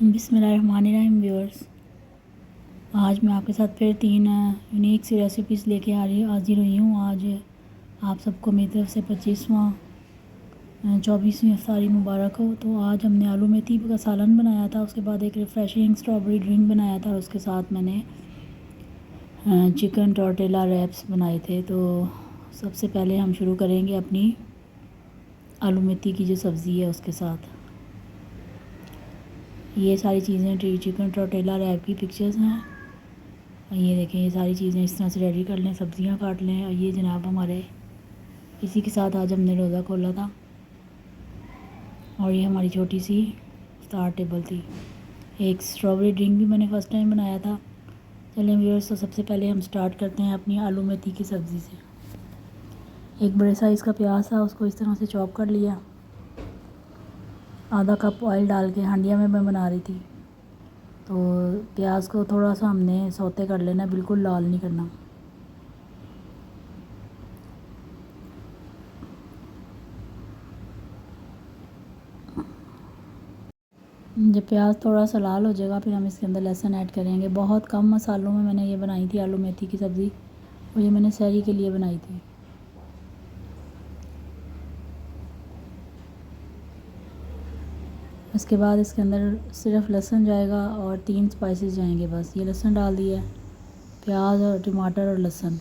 बिस्मिल्लाहिर्रहमानिर्रहीम व्यूअर्स, आज मैं आपके साथ फिर 3 यूनिक सी रेसिपीज़ लेके हाजिर हुई हूँ। आज आप सबको मेरी तरफ से 24वीं इफ्तारी मुबारक हो। तो आज हमने आलू मेथी का सालन बनाया था, उसके बाद एक रिफ़्रेशिंग स्ट्रॉबेरी ड्रिंक बनाया था और उसके साथ मैंने चिकन टॉर्टिला रैप्स बनाए थे। तो सबसे पहले हम शुरू करेंगे अपनी आलू मेथी की जो सब्ज़ी है उसके साथ। ये सारी चीज़ें चिकन टॉर्टिला रैप की पिक्चर्स हैं। ये देखें, ये सारी चीज़ें इस तरह से रेडी कर लें, सब्ज़ियाँ काट लें। और ये जनाब हमारे इसी के साथ आज हमने रोज़ा खोला था और ये हमारी छोटी सी इफ्तार टेबल थी। एक स्ट्रॉबेरी ड्रिंक भी मैंने फ़र्स्ट टाइम बनाया था। चलें व्यूअर्स, तो सबसे पहले हम स्टार्ट करते हैं अपनी आलू मेथी की सब्ज़ी से। एक बड़े साइज़ का प्याज था, उसको इस तरह से चॉप कर लिया। आधा कप ऑयल डाल के हांडिया में मैं बना रही थी। तो प्याज को थोड़ा सा हमने सौते कर लेना, बिल्कुल लाल नहीं करना। जब प्याज थोड़ा सा लाल हो जाएगा फिर हम इसके अंदर लहसुन ऐड करेंगे। बहुत कम मसालों में मैंने ये बनाई थी आलू मेथी की सब्ज़ी, और ये मैंने सहरी के लिए बनाई थी। उसके बाद इसके अंदर सिर्फ लहसुन जाएगा और 3 स्पाइसेस जाएंगे बस। ये लहसुन डाल दिया, प्याज और टमाटर और लहसुन।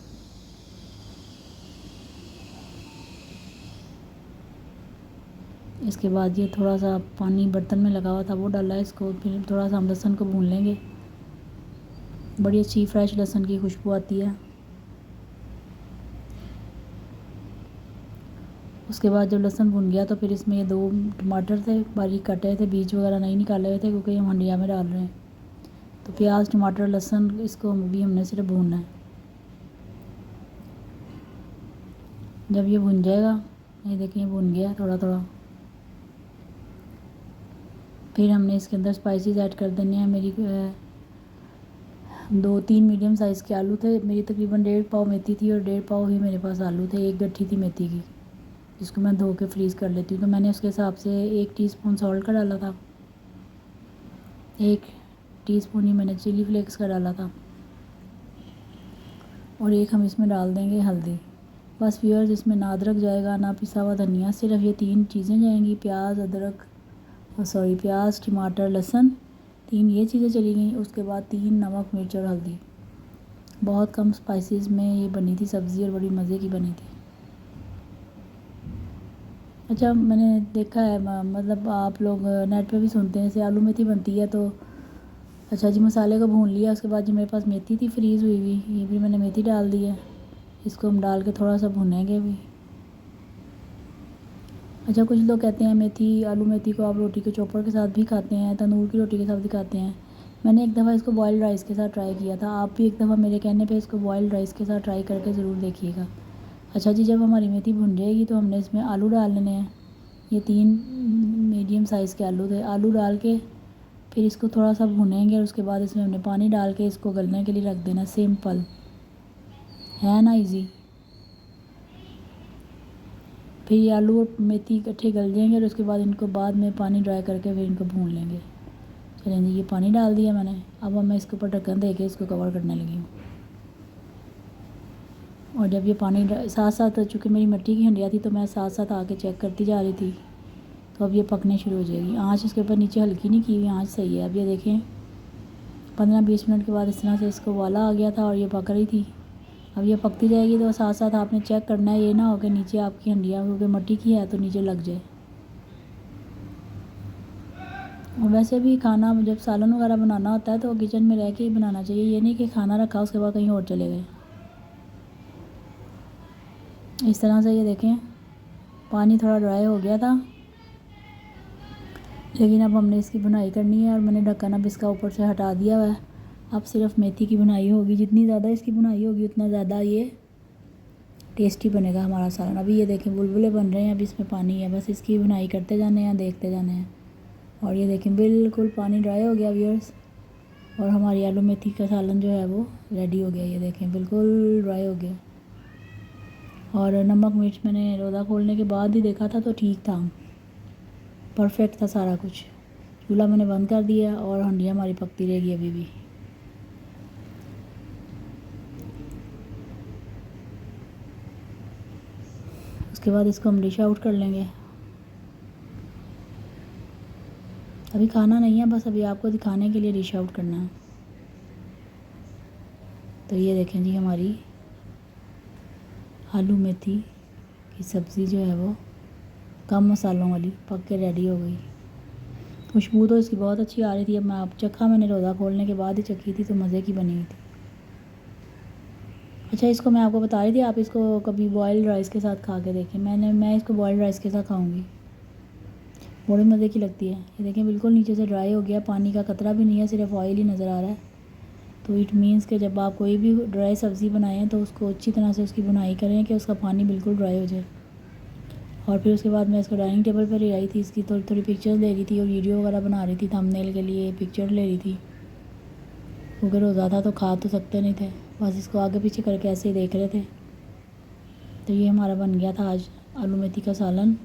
इसके बाद ये थोड़ा सा पानी बर्तन में लगा हुआ था वो डाला है इसको। फिर थोड़ा सा हम लहसुन को भून लेंगे। बड़ी अच्छी फ्रेश लहसुन की खुशबू आती है। उसके बाद जब लहसुन भुन गया तो फिर इसमें ये 2 टमाटर थे, बारीक कटे थे, बीज वगैरह नहीं निकाले हुए थे क्योंकि हम हंडिया में डाल रहे हैं। तो प्याज टमाटर लहसुन इसको भी हमने सिर्फ भूनना है। जब ये भुन जाएगा, ये देखिए भुन गया थोड़ा थोड़ा, फिर हमने इसके अंदर स्पाइसेस ऐड कर देने हैं। मेरी 2-3 मीडियम साइज़ के आलू थे। मेरी तकरीबन 1.5 पाव मेथी थी और 1.5 पाव ही मेरे पास आलू थे। एक गट्ठी थी मेथी की जिसको मैं धो के फ्रीज़ कर लेती हूँ। तो मैंने उसके हिसाब से 1 टीस्पून सॉल्ट का डाला था, 1 टीस्पून ही मैंने चिली फ्लेक्स का डाला था, और 1 हम इसमें डाल देंगे हल्दी। बस व्यूअर्स, इसमें ना अदरक जाएगा ना पिसा हुआ धनिया, सिर्फ ये 3 चीज़ें जाएंगी। प्याज टमाटर लहसुन, 3 ये चीज़ें चली गई। उसके बाद 3 नमक मिर्च और हल्दी। बहुत कम स्पाइसेस में ये बनी थी सब्ज़ी और बड़ी मज़े की बनी थी। अच्छा, मैंने देखा है मतलब आप लोग नेट पे भी सुनते हैं जैसे आलू मेथी बनती है तो अच्छा जी, मसाले को भून लिया। उसके बाद जो मेरे पास मेथी थी फ्रीज़ हुई हुई, ये भी मैंने मेथी डाल दी है। इसको हम डाल के थोड़ा सा भुनेंगे भी। अच्छा, कुछ लोग कहते हैं आलू मेथी को आप रोटी के चॉपर के साथ भी खाते हैं, तंदूर की रोटी के साथ भी खाते हैं। मैंने एक दफ़ा इसको बॉयल्ड राइस के साथ ट्राई किया था। आप भी एक दफ़ा मेरे कहने पे इसको बॉयल्ड राइस के साथ ट्राई करके ज़रूर देखिएगा। अच्छा जी, जब हमारी मेथी भुन जाएगी तो हमने इसमें आलू डाल लेने हैं। ये 3 मीडियम साइज़ के आलू थे। आलू डाल के फिर इसको थोड़ा सा भुनेंगे और उसके बाद इसमें हमने पानी डाल के इसको गलने के लिए रख देना। सिंपल है ना, इजी। फिर ये आलू और मेथी इकट्ठे गल जाएंगे और उसके बाद इनको बाद में पानी ड्राई करके फिर इनको भून लेंगे। चलें जी, ये पानी डाल दिया मैंने। अब मैं इसके ऊपर ढक्कन दे के इसको कवर करने लगी हूँ। और जब ये पानी साथ साथ, चूँकि मेरी मिट्टी की हंडिया थी तो मैं साथ साथ आके चेक करती जा रही थी। तो अब ये पकने शुरू हो जाएगी। आँच इसके ऊपर नीचे हल्की नहीं की हुई, आँच सही है। अब ये देखें 15-20 मिनट के बाद इस तरह से इसको उबाला आ गया था और ये पक रही थी। अब ये पकती जाएगी तो साथ साथ आपने चेक करना है, ये ना हो कि नीचे आपकी हंडिया क्योंकि मिट्टी की है तो नीचे लग जाए। और वैसे भी खाना जब सालन वगैरह बनाना होता है तो किचन में रह के ही बनाना चाहिए, ये नहीं कि खाना रखा उसके बाद कहीं और चले गए। इस तरह से ये देखें पानी थोड़ा ड्राई हो गया था, लेकिन अब हमने इसकी बुनाई करनी है और मैंने ढक्कन अब इसका ऊपर से हटा दिया हुआ है। अब सिर्फ मेथी की बुनाई होगी। जितनी ज़्यादा इसकी बुनाई होगी उतना ज़्यादा ये टेस्टी बनेगा हमारा सालन। अभी ये देखें बुलबुले बन रहे हैं, अभी इसमें पानी है, बस इसकी बुनाई करते जाने हैं, देखते जाने हैं। और ये देखें बिल्कुल पानी ड्राई हो गया व्यूअर्स, और हमारी आलू मेथी का सालन जो है वो रेडी हो गया। ये देखें बिल्कुल ड्राई हो गया। और नमक मिर्च मैंने रोज़ा खोलने के बाद ही देखा था तो ठीक था, परफेक्ट था सारा कुछ। चूल्हा मैंने बंद कर दिया और हंडिया हमारी पकती रहेगी अभी भी। उसके बाद इसको हम डिश आउट कर लेंगे। अभी खाना नहीं है, बस अभी आपको दिखाने के लिए डिश आउट करना है। तो ये देखें जी, हमारी आलू मेथी की सब्ज़ी जो है वो कम मसालों वाली पक के रेडी हो गई। खुशबू तो इसकी बहुत अच्छी आ रही थी। अब मैं आप चखा, मैंने रोज़ा खोलने के बाद ही चखी थी, तो मज़े की बनी हुई थी। अच्छा, इसको मैं आपको बता रही थी, आप इसको कभी बॉयल्ड राइस के साथ खा के देखें। मैं इसको बॉयल्ड राइस के साथ खाऊंगी, बड़ी मज़े की लगती है। ये देखें, बिल्कुल नीचे से ड्राई हो गया, पानी का कतरा भी नहीं है, सिर्फ ऑयल ही नज़र आ रहा है। तो इट मीन्स कि जब आप कोई भी ड्राई सब्ज़ी बनाएं तो उसको अच्छी तरह से उसकी बुनाई करें कि उसका पानी बिल्कुल ड्राई हो जाए। और फिर उसके बाद मैं इसको डाइनिंग टेबल पर ले आई थी, इसकी थोड़ी थोड़ी पिक्चर्स ले रही थी और वीडियो वगैरह बना रही थी, थंबनेल के लिए पिक्चर ले रही थी, क्योंकि रोज़ा था तो खा तो सकते नहीं थे, बस इसको आगे पीछे करके ऐसे ही देख रहे थे। तो ये हमारा बन गया था आज आलू मेथी का सालन।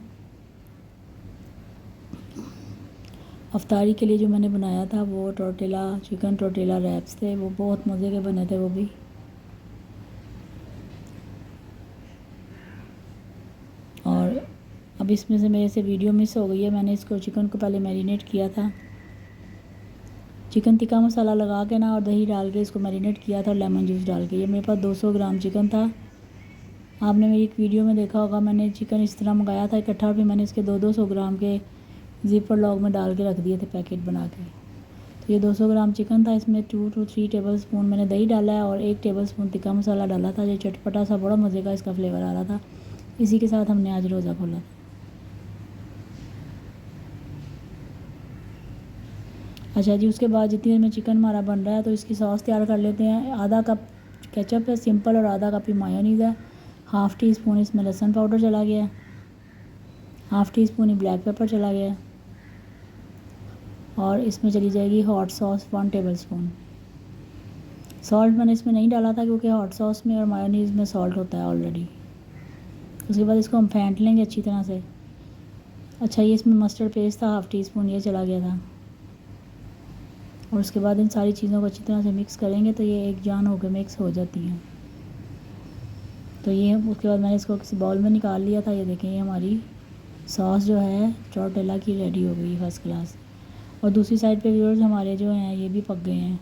अफ्तारी के लिए जो मैंने बनाया था वो टोर्टिला, चिकन टोर्टिला रैप्स थे, वो बहुत मज़े के बने थे वो भी। और अब इसमें से मेरे से वीडियो मिस हो गई है। मैंने इसको चिकन को पहले मैरिनेट किया था, चिकन टिक्का मसाला लगा के ना और दही डाल के इसको मैरिनेट किया था और लेमन जूस डाल के। ये मेरे पास 200 ग्राम चिकन था। आपने मेरी एक वीडियो में देखा होगा, मैंने चिकन इस तरह मंगाया था इकट्ठा, और फिर मैंने इसके 200 ग्राम के ज़िपर लॉग में डाल के रख दिए थे पैकेट बना के। तो ये 200 ग्राम चिकन था, इसमें 2 to 3 टेबल स्पून मैंने दही डाला है और 1 टेबल स्पून टिक्का मसाला डाला था। ये चटपटा सा बड़ा मज़े का इसका फ्लेवर आ रहा था। इसी के साथ हमने आज रोज़ा खोला था। अच्छा जी, उसके बाद जितनी देर में चिकन हमारा बन रहा है तो इसकी सॉस तैयार कर लेते हैं। आधा कप केचप है सिंपल और आधा कप ही मायोनीज़ है। हाफ़ टी स्पून इसमें लहसुन पाउडर चला गया है, हाफ़ टी स्पून ही ब्लैक पेपर चला गया है, और इसमें चली जाएगी hot sauce 1 table spoon. Salt मैंने इसमें नहीं डाला था क्योंकि हॉट सॉस में और मायोनीज़ में सॉल्ट होता है ऑलरेडी। उसके बाद इसको हम फेंट लेंगे अच्छी तरह से। अच्छा, ये इसमें मस्टर्ड पेस्ट था हाफ़ टी स्पून, ये चला गया था। और उसके बाद इन सारी चीज़ों को अच्छी तरह से मिक्स करेंगे तो ये एक जान होकर मिक्स हो जाती हैं। तो ये उसके बाद मैंने इसको किसी बाउल में निकाल लिया था। ये देखें, ये हमारी सॉस जो है टोर्टिला की रेडी हो गई फर्स्ट क्लास। और दूसरी साइड पे व्यूअर्स हमारे जो हैं ये भी पक गए हैं।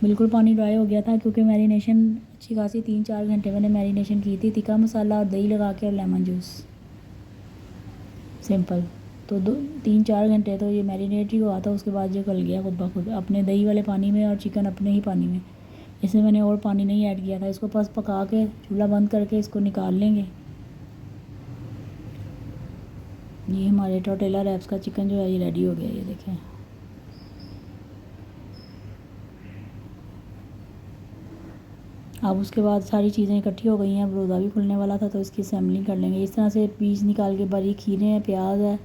बिल्कुल पानी ड्राई हो गया था क्योंकि मैरिनेशन अच्छी खासी 3-4 घंटे मैंने मैरिनेशन की थी, टिक्का मसाला और दही लगा के और लेमन जूस सिंपल। तो 3-4 घंटे तो ये मैरिनेट ही हुआ था। उसके बाद जो गल गया खुद ब खुद अपने दही वाले पानी में और चिकन अपने ही पानी में। इसमें मैंने और पानी नहीं ऐड किया था। इसको बस पका के चूल्हा बंद करके इसको निकाल लेंगे। ये हमारे टोर्टिला रैप्स का चिकन जो है ये रेडी हो गया। ये देखें, अब उसके बाद सारी चीज़ें इकट्ठी हो गई हैं। अब रोज़ा भी खुलने वाला था तो इसकी असेंबलिंग कर लेंगे। इस तरह से बीज निकाल के, बारीक खीरे हैं, प्याज है,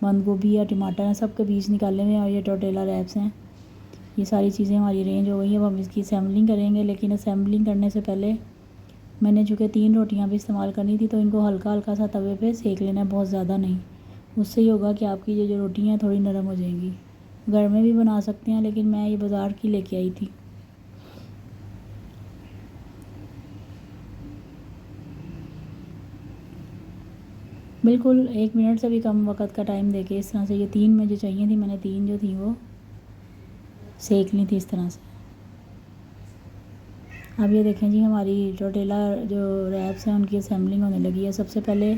बंद गोभी है, टमाटर है, सब के बीज निकाले हुए हैं। और ये टोर्टिला रैप्स हैं। ये सारी चीज़ें हमारी अरेंज हो गई हैं। अब हम इसकी असेंबलिंग करेंगे, लेकिन असेंबलिंग करने से पहले मैंने चूँकि 3 रोटियाँ भी इस्तेमाल करनी थी तो इनको हल्का हल्का सा तवे पे सेक लेना है, बहुत ज़्यादा नहीं। उससे ही होगा कि आपकी जो रोटियाँ हैं थोड़ी नरम हो जाएंगी। घर में भी बना सकते हैं, लेकिन मैं ये बाज़ार की लेके आई थी। बिल्कुल 1 मिनट से भी कम वक्त का टाइम देके इस तरह से ये 3 मुझे चाहिए थी, मैंने 3 जो थी वो सेक ली थी इस तरह से। अब ये देखें जी, हमारी टोर्टिला जो रैप्स हैं उनकी असेंबलिंग होने लगी है। सबसे पहले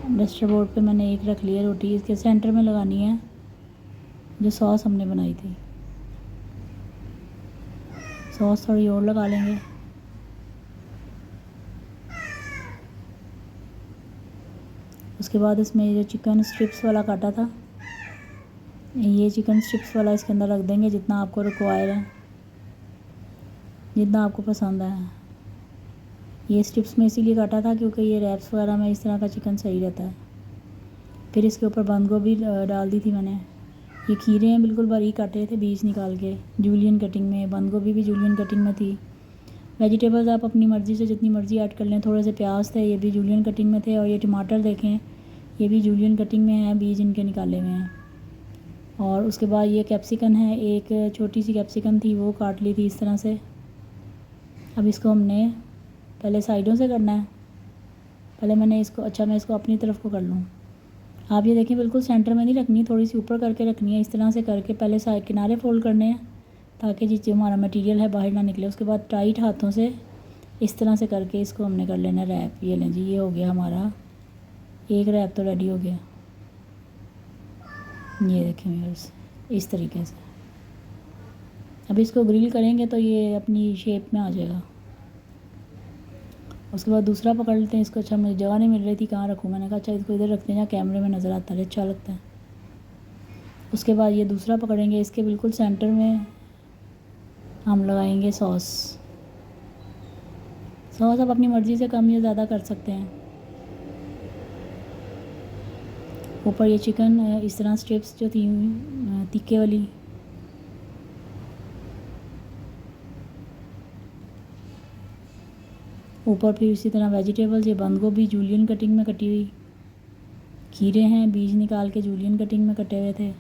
डस्टर बोर्ड पे मैंने एक रख लिया रोटी, इसके सेंटर में लगानी है जो सॉस हमने बनाई थी। सॉस थोड़ी और लगा लेंगे। उसके बाद इसमें जो चिकन स्ट्रिप्स वाला काटा था, ये चिकन स्ट्रिप्स वाला इसके अंदर रख देंगे, जितना आपको रिक्वायर है, जितना आपको पसंद है। ये स्ट्रिप्स में इसीलिए काटा था क्योंकि ये रैप्स वगैरह में इस तरह का चिकन सही रहता है। फिर इसके ऊपर बंद गोभी डाल दी थी मैंने। ये खीरे हैं, बिल्कुल बारीक काटे थे बीज निकाल के, जूलियन कटिंग में। बंद गोभी भी जूलियन कटिंग में थी। वेजिटेबल्स आप अपनी मर्ज़ी से जितनी मर्ज़ी ऐड कर लें। थोड़े से प्याज थे, ये भी जूलियन कटिंग में थे। और ये टमाटर देखें, ये भी जूलियन कटिंग में है, बीज इनके निकाले हुए हैं। और उसके बाद ये कैप्सिकन है, एक छोटी सी कैप्सिकन थी वो काट ली थी इस तरह से। अब इसको हमने पहले साइडों से करना है। पहले मैंने इसको, अच्छा मैं इसको अपनी तरफ को कर लूँ। आप ये देखें बिल्कुल सेंटर में नहीं रखनी, थोड़ी सी ऊपर करके रखनी है। इस तरह से करके पहले साइड किनारे फोल्ड करने हैं ताकि जो हमारा मटेरियल है बाहर ना निकले। उसके बाद टाइट हाथों से इस तरह से करके इसको हमने कर लेना रैप। ये लें जी, ये हो गया हमारा एक रैप तो रेडी हो गया। ये देखें व्यूअर्स, इस तरीके से। अब इसको ग्रिल करेंगे तो ये अपनी शेप में आ जाएगा। उसके बाद दूसरा पकड़ लेते हैं इसको। अच्छा मुझे जगह नहीं मिल रही थी कहाँ रखूँ, मैंने कहा अच्छा इसको इधर रखते हैं जहाँ कैमरे में नज़र आता है, अच्छा लगता है। उसके बाद ये दूसरा पकड़ेंगे, इसके बिल्कुल सेंटर में हम लगाएंगे सॉस। सॉस आप अपनी मर्ज़ी से कम या ज़्यादा कर सकते हैं। ऊपर ये चिकन इस तरह स्ट्रिप्स जो थी तीखे वाली, ऊपर फिर इसी तरह वेजिटेबल्स, ये बंद गोभी जूलियन कटिंग में कटी हुई, खीरे हैं बीज निकाल के जूलियन कटिंग में कटे हुए थे,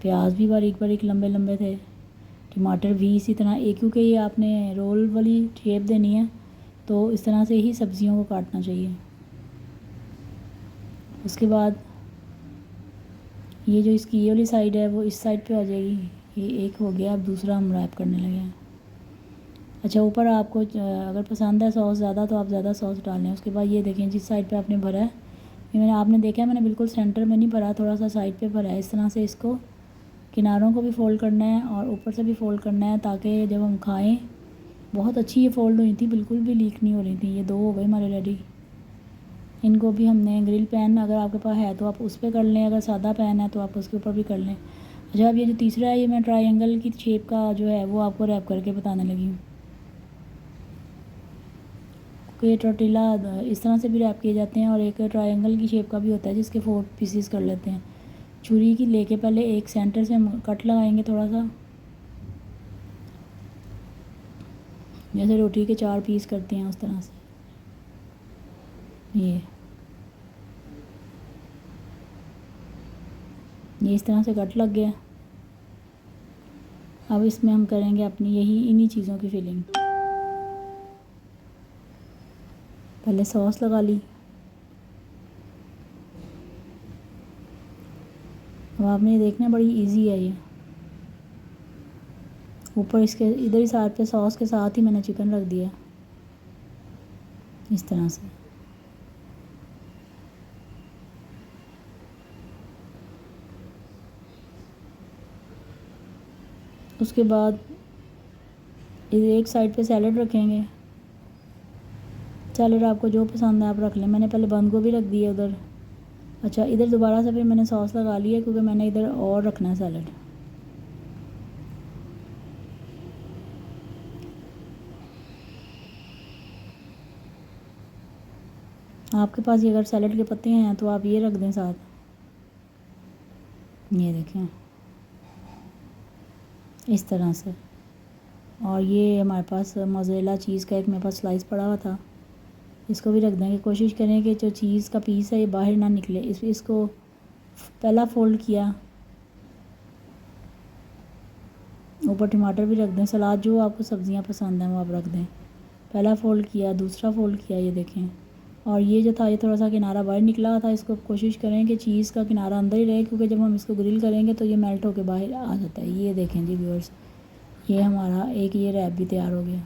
प्याज भी बारीक बारीक लंबे लंबे थे, टमाटर भी इसी तरह। एक क्योंकि ये आपने रोल वाली शेप देनी है तो इस तरह से ही सब्ज़ियों को काटना चाहिए। उसके बाद ये जो इसकी ये वाली साइड है वो इस साइड पे आ जाएगी। ये एक हो गया, अब दूसरा हम रैप करने लगे हैं। अच्छा ऊपर आपको अगर पसंद है सॉस ज़्यादा तो आप ज़्यादा सॉस डाल लें। उसके बाद ये देखें जिस साइड पे आपने भरा है, ये आपने देखा है मैंने बिल्कुल सेंटर में नहीं भरा, थोड़ा सा साइड पे भरा है। इस तरह से इसको किनारों को भी फ़ोल्ड करना है और ऊपर से भी फ़ोल्ड करना है ताकि जब हम खाएँ बहुत अच्छी ये फ़ोल्ड हुई थी, बिल्कुल भी लीक नहीं हो रही थी। ये दो हो गए हमारे रेडी। इनको भी हमने ग्रिल पैन अगर आपके पास है तो आप उस पर कर लें, अगर सादा पैन है तो आप उसके ऊपर भी कर लें। अच्छा अब ये जो तीसरा है ये मैं ट्रायंगल की शेप का जो है वो आपको रैप करके बताने लगी हूँ। ये टोर्टिला इस तरह से भी रैप किए जाते हैं और एक ट्रायंगल की शेप का भी होता है जिसके 4 पीसीस कर लेते हैं। छुरी की लेके पहले एक सेंटर से हम कट लगाएंगे थोड़ा सा, जैसे रोटी के 4 पीस करते हैं उस तरह से। ये इस तरह से कट लग गया। अब इसमें हम करेंगे अपनी यही इन्हीं चीज़ों की फिलिंग। पहले सॉस लगा ली। अब आपने देखना बड़ी इजी है ये। ऊपर इसके इधर ही साइड पे सॉस के साथ ही मैंने चिकन रख दिया इस तरह से। उसके बाद एक साइड पे सैलड रखेंगे। सैलड आपको जो पसंद है आप रख लें। मैंने पहले बंद गोभी रख दी है उधर। अच्छा इधर दोबारा से फिर मैंने सॉस लगा ली है क्योंकि मैंने इधर और रखना है सैलड। आपके पास ये अगर सैलड के पत्ते हैं तो आप ये रख दें साथ। ये देखें इस तरह से। और ये हमारे पास मोज़रेला चीज़ का एक मेरे पास स्लाइस पड़ा हुआ था, इसको भी रख देंगे। कोशिश करें कि जो चीज़ का पीस है ये बाहर ना निकले। इसको पहला फ़ोल्ड किया, ऊपर टमाटर भी रख दें। सलाद जो आपको सब्ज़ियां पसंद हैं वो आप रख दें। पहला फ़ोल्ड किया, दूसरा फ़ोल्ड किया, ये देखें। और ये जो था ये थोड़ा सा किनारा बाहर निकला था, इसको कोशिश करें कि चीज़ का किनारा अंदर ही रहे क्योंकि जब हम इसको ग्रिल करेंगे तो ये मेल्ट होकर बाहर आ जाता है। ये देखें जी व्यूअर्स, ये हमारा एक ये रैप भी तैयार हो गया।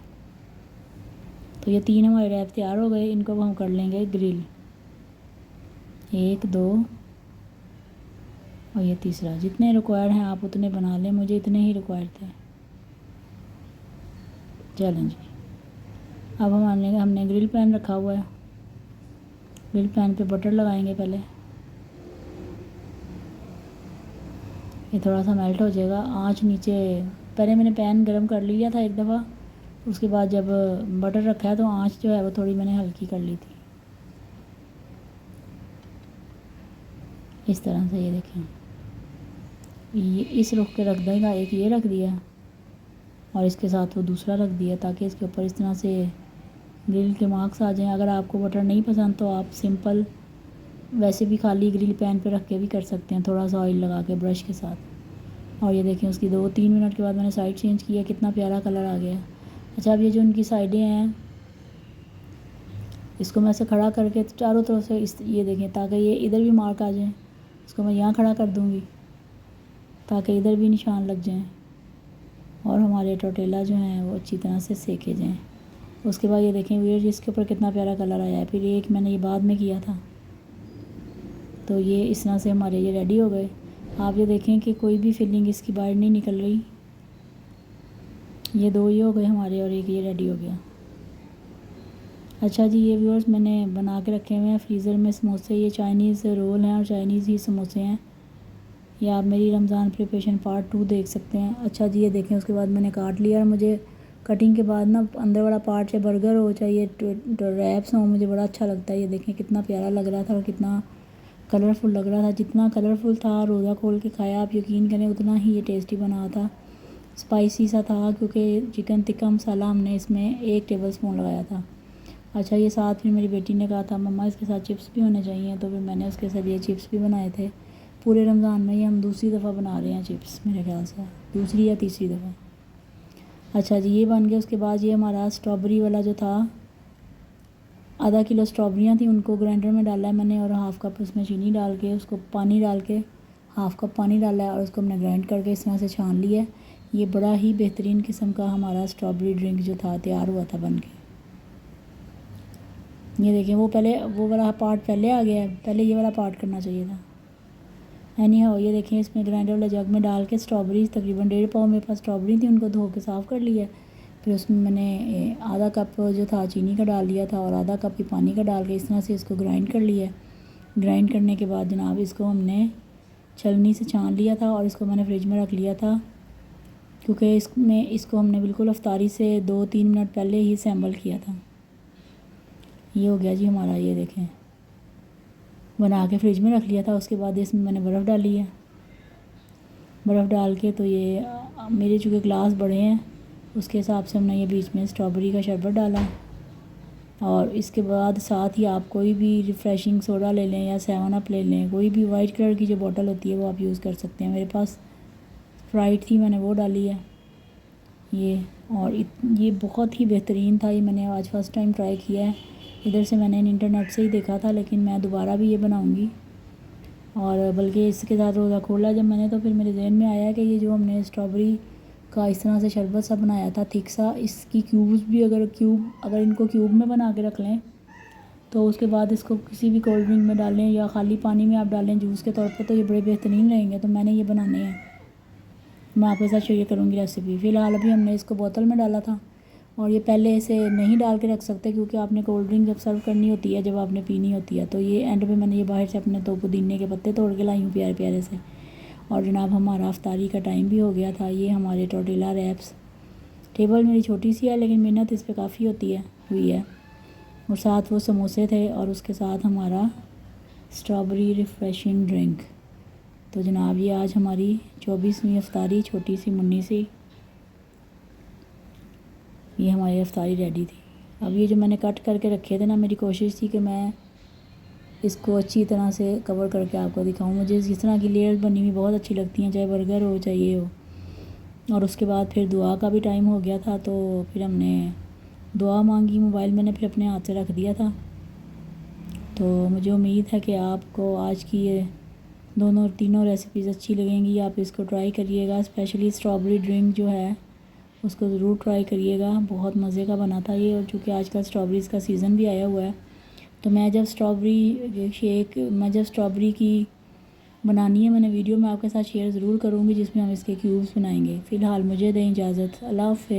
तो ये 3 हमारे रैप तैयार हो गए। इनको हम कर लेंगे ग्रिल। 1 2 और ये तीसरा। जितने रिक्वायर्ड हैं आप उतने बना लें, मुझे इतने ही रिक्वायर्ड थे। चलें जी, अब हमने ग्रिल पैन रखा हुआ है। ग्रिल पैन पे बटर लगाएंगे पहले। ये थोड़ा सा मेल्ट हो जाएगा। आँच नीचे, पहले मैंने पैन गरम कर लिया था एक दफ़ा, उसके बाद जब बटर रखा है तो आँच जो है वो थोड़ी मैंने हल्की कर ली थी इस तरह से। ये देखें, ये इस रुख के रख देगा, एक ये रख दिया और इसके साथ वो दूसरा रख दिया ताकि इसके ऊपर इस तरह से ग्रिल के मार्क्स आ जाएं। अगर आपको बटर नहीं पसंद तो आप सिंपल वैसे भी खाली ग्रिल पैन पे रख के भी कर सकते हैं, थोड़ा सा ऑयल लगा के ब्रश के साथ। और ये देखें उसकी 2-3 मिनट के बाद मैंने साइड चेंज किया, कितना प्यारा कलर आ गया। अच्छा, अब ये जो उनकी साइडें हैं इसको मैं ऐसे खड़ा करके चारों तरफ से ये देखें, ताकि ये इधर भी मार्क आ जाए। इसको मैं यहाँ खड़ा कर दूँगी ताकि इधर भी निशान लग जाएं और हमारे टोटेला जो हैं वो अच्छी तरह से सेके जाएं। उसके बाद ये देखें व्यूअर्स, इसके ऊपर कितना प्यारा कलर आया है। फिर एक मैंने ये बाद में किया था, तो ये इस तरह से हमारे ये रेडी हो गए। आप ये देखें कि कोई भी फिलिंग इसकी बाहर नहीं निकल रही। ये 2 ही हो गए हमारे और एक ये रेडी हो गया। अच्छा जी, ये व्यूअर्स मैंने बना के रखे हुए हैं फ्रीज़र में समोसे। ये चाइनीज़ रोल हैं और चाइनीज़ ही समोसे हैं। या आप मेरी रमज़ान प्रिपरेशन पार्ट 2 देख सकते हैं। अच्छा जी, ये देखें उसके बाद मैंने काट लिया और मुझे कटिंग के बाद ना अंदर वाला पार्ट चाहे बर्गर हो चाहे ये रैप्स हो, मुझे बड़ा अच्छा लगता है। ये देखें कितना प्यारा लग रहा था और कितना कलरफुल लग रहा था। जितना कलरफुल था, रोज़ा खोल के खाया आप यकीन करें उतना ही ये टेस्टी बना था। स्पाइसी सा था क्योंकि चिकन टिक्का मसाला हमने इसमें 1 टेबल स्पून लगाया था। अच्छा, ये साथ फिर मेरी बेटी ने कहा था मम्मा इसके साथ चिप्स भी होने चाहिए, तो फिर मैंने उसके साथ ये चिप्स भी बनाए थे। पूरे रमज़ान में ये हम दूसरी दफ़ा बना रहे हैं चिप्स, मेरे ख्याल से दूसरी या तीसरी दफ़ा। अच्छा जी, ये बन गया। उसके बाद ये हमारा स्ट्रॉबेरी वाला जो था, आधा किलो स्ट्रॉबेरियाँ थी, उनको ग्राइंडर में डाला है मैंने और 1/2 कप उसमें चीनी डाल के, उसको पानी डाल के 1/2 कप पानी डाला है और उसको हमने ग्राइंड करके इस तरह से छान लिया है। ये बड़ा ही बेहतरीन किस्म का हमारा स्ट्रॉबेरी ड्रिंक जो था तैयार हुआ था बन के। ये देखें वो वाला पार्ट पहले आ गया है, पहले ये वाला पार्ट करना चाहिए था। एनी हाउ, ये देखें इसमें ग्राइंडर वाले जग में डाल के स्ट्रॉबेरी तकरीबन 1.5 पाव मेरे पास स्ट्रॉबेरी थी, उनको धो के साफ़ कर लिया। फिर उसमें मैंने आधा कप जो था चीनी का डाल दिया था और आधा कप ही पानी का डाल के इस तरह से इसको ग्राइंड कर लिया। ग्राइंड करने के बाद जनाब इसको हमने छलनी से छान लिया था और इसको मैंने फ्रिज में रख लिया था क्योंकि इसको हमने बिल्कुल अफ्तारी से 2-3 मिनट पहले ही असम्बल किया था। ये हो गया जी हमारा, ये देखें बना के फ्रिज में रख लिया था। उसके बाद इसमें मैंने बर्फ़ डाली है। बर्फ़ डाल के तो ये मेरे चूँकि ग्लास बड़े हैं उसके हिसाब से हमने ये बीच में स्ट्रॉबेरी का शरबत डाला। और इसके बाद साथ ही आप कोई भी रिफ़्रेशिंग सोडा ले लें या 7 अप ले लें, कोई भी वाइट कलर की जो बोतल होती है वो आप यूज़ कर सकते हैं। मेरे पास स्प्राइट थी, मैंने वो डाली है ये। और ये बहुत ही बेहतरीन था। ये मैंने आज फर्स्ट टाइम ट्राई किया है। इधर से मैंने इंटरनेट से ही देखा था, लेकिन मैं दोबारा भी ये बनाऊंगी। और बल्कि इसके साथ रोज़ा खोला जब मैंने, तो फिर मेरे जहन में आया कि ये जो हमने स्ट्रॉबेरी का इस तरह से शरबत सा बनाया था थिक सा, इसकी क्यूब्स भी अगर इनको क्यूब में बना के रख लें तो उसके बाद इसको किसी भी कोल्ड ड्रिंक में डालें या ख़ाली पानी में आप डालें जूस के तौर पर, तो ये बड़े बेहतरीन रहेंगे। तो मैंने ये बनाने हैं, मैं आपके साथ शेयर करूँगी रेसिपी। फ़िलहाल अभी हमने इसको बोतल में डाला था और ये पहले इसे नहीं डाल के रख सकते क्योंकि आपने कोल्ड ड्रिंक जब सर्व करनी होती है, जब आपने पीनी होती है, तो ये एंड पे मैंने ये बाहर से अपने 2 पुदीने के पत्ते तोड़ के लाई हूँ प्यारे प्यारे से। और जनाब हमारा अफ्तारी का टाइम भी हो गया था। ये हमारे टोटेला रैप्स, टेबल मेरी छोटी सी है लेकिन मेहनत इस पर काफ़ी हुई है। और साथ वो समोसे थे और उसके साथ हमारा स्ट्रॉबेरी रिफ़्रेशिंग ड्रिंक। तो जनाब ये आज हमारी 24वीं अफ्तारी, छोटी सी मुन्नी सी, ये हमारी अफ्तारी रेडी थी। अब ये जो मैंने कट करके रखे थे ना, मेरी कोशिश थी कि मैं इसको अच्छी तरह से कवर करके आपको दिखाऊं। मुझे इस तरह की लेयर्स बनी हुई बहुत अच्छी लगती हैं, चाहे बर्गर हो चाहे ये हो। और उसके बाद फिर दुआ का भी टाइम हो गया था, तो फिर हमने दुआ मांगी। मोबाइल मैंने फिर अपने हाथ से रख दिया था। तो मुझे उम्मीद है कि आपको आज की ये तीनों रेसिपीज़ अच्छी लगेंगी। आप इसको ट्राई करिएगा, स्पेशली स्ट्रॉबेरी ड्रिंक जो है उसको ज़रूर ट्राई करिएगा। बहुत मज़े का बना था ये। और चूँकि आजकल स्ट्रॉबेरीज़ का सीज़न भी आया हुआ है, तो मैं जब स्ट्रॉबेरी की बनानी है, मैंने वीडियो में आपके साथ शेयर ज़रूर करूँगी जिसमें हम इसके क्यूब्स बनाएंगे। फ़िलहाल मुझे दें इजाज़त। अल्लाह हाफ़िज़।